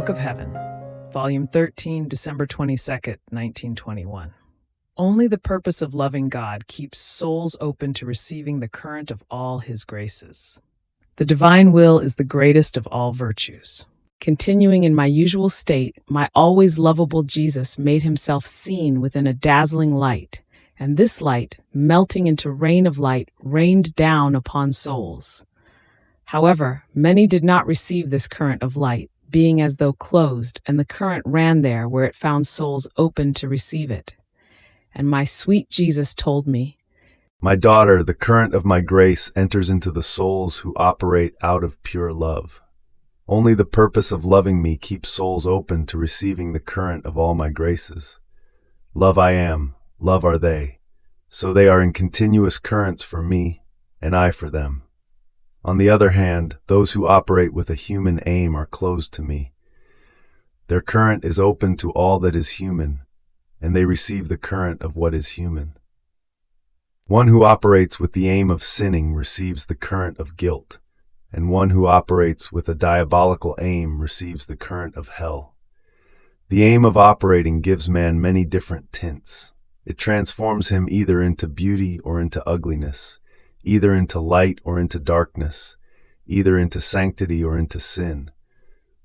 Book of Heaven, Volume 13, December 22nd, 1921. Only the purpose of loving God keeps souls open to receiving the current of all His graces. The divine will is the greatest of all virtues. Continuing in my usual state, my always lovable Jesus made Himself seen within a dazzling light, and this light, melting into rain of light, rained down upon souls. However, many did not receive this current of light, being as though closed, and the current ran there where it found souls open to receive it. And my sweet Jesus told me, "My daughter, the current of my grace enters into the souls who operate out of pure love. Only the purpose of loving me keeps souls open to receiving the current of all my graces. Love I am, love are they, so they are in continuous currents for me, and I for them. On the other hand, those who operate with a human aim are closed to me. Their current is open to all that is human, and they receive the current of what is human. One who operates with the aim of sinning receives the current of guilt, and one who operates with a diabolical aim receives the current of hell. The aim of operating gives man many different tints. It transforms him either into beauty or into ugliness, either into light or into darkness, either into sanctity or into sin.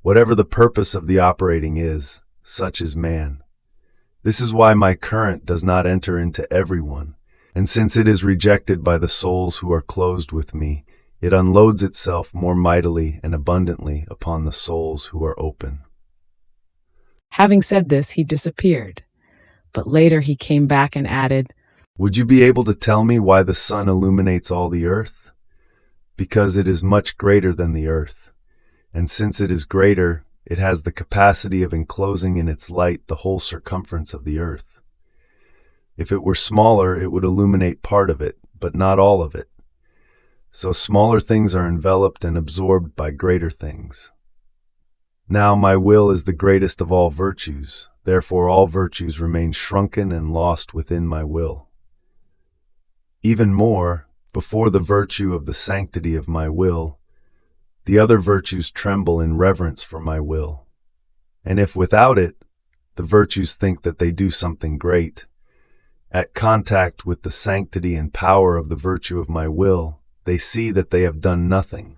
Whatever the purpose of the operating is, such is man. This is why my current does not enter into everyone, and since it is rejected by the souls who are closed with me, it unloads itself more mightily and abundantly upon the souls who are open." Having said this, he disappeared. But later he came back and added, "Would you be able to tell me why the sun illuminates all the earth? Because it is much greater than the earth, and since it is greater, it has the capacity of enclosing in its light the whole circumference of the earth. If it were smaller, it would illuminate part of it, but not all of it. So smaller things are enveloped and absorbed by greater things. Now my will is the greatest of all virtues, therefore all virtues remain shrunken and lost within my will. Even more, before the virtue of the sanctity of my will, the other virtues tremble in reverence for my will. And if without it, the virtues think that they do something great, at contact with the sanctity and power of the virtue of my will, they see that they have done nothing.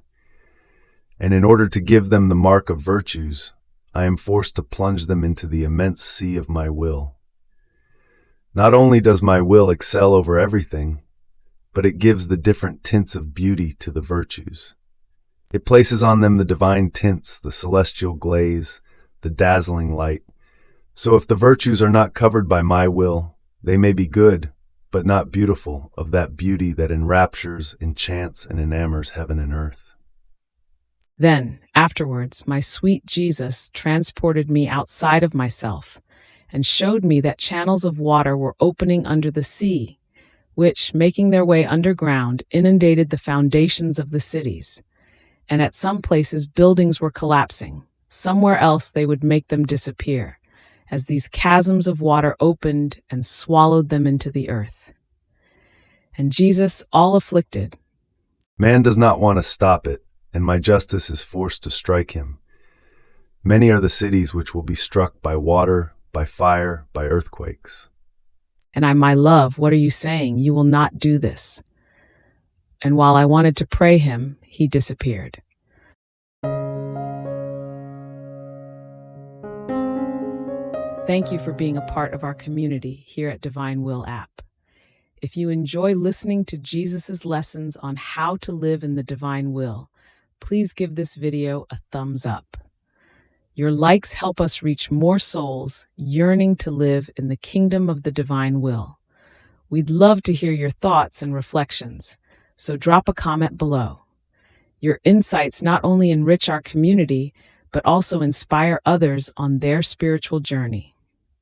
And in order to give them the mark of virtues, I am forced to plunge them into the immense sea of my will. Not only does my will excel over everything, but it gives the different tints of beauty to the virtues. It places on them the divine tints, the celestial glaze, the dazzling light. So if the virtues are not covered by my will, they may be good, but not beautiful, of that beauty that enraptures, enchants, and enamors heaven and earth." Then, afterwards, my sweet Jesus transported me outside of myself and showed me that channels of water were opening under the sea, which, making their way underground, inundated the foundations of the cities. And at some places buildings were collapsing. Somewhere else they would make them disappear, as these chasms of water opened and swallowed them into the earth. And Jesus, all afflicted, Man does not want to stop it, and my justice is forced to strike him. Many are the cities which will be struck by water, by fire, by earthquakes. and I, my love, what are you saying? You will not do this. And while I wanted to pray him, he disappeared. Thank you for being a part of our community here at Divine Will app. If you enjoy listening to Jesus's lessons on how to live in the divine will, please give this video a thumbs up. Your likes help us reach more souls yearning to live in the kingdom of the divine will. We'd love to hear your thoughts and reflections, so drop a comment below. Your insights not only enrich our community, but also inspire others on their spiritual journey.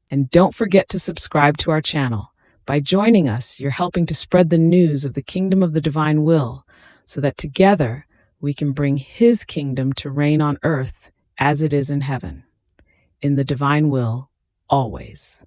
And don't forget to subscribe to our channel. By joining us, you're helping to spread the news of the kingdom of the divine will, so that together we can bring His kingdom to reign on earth as it is in heaven. In the divine will, always.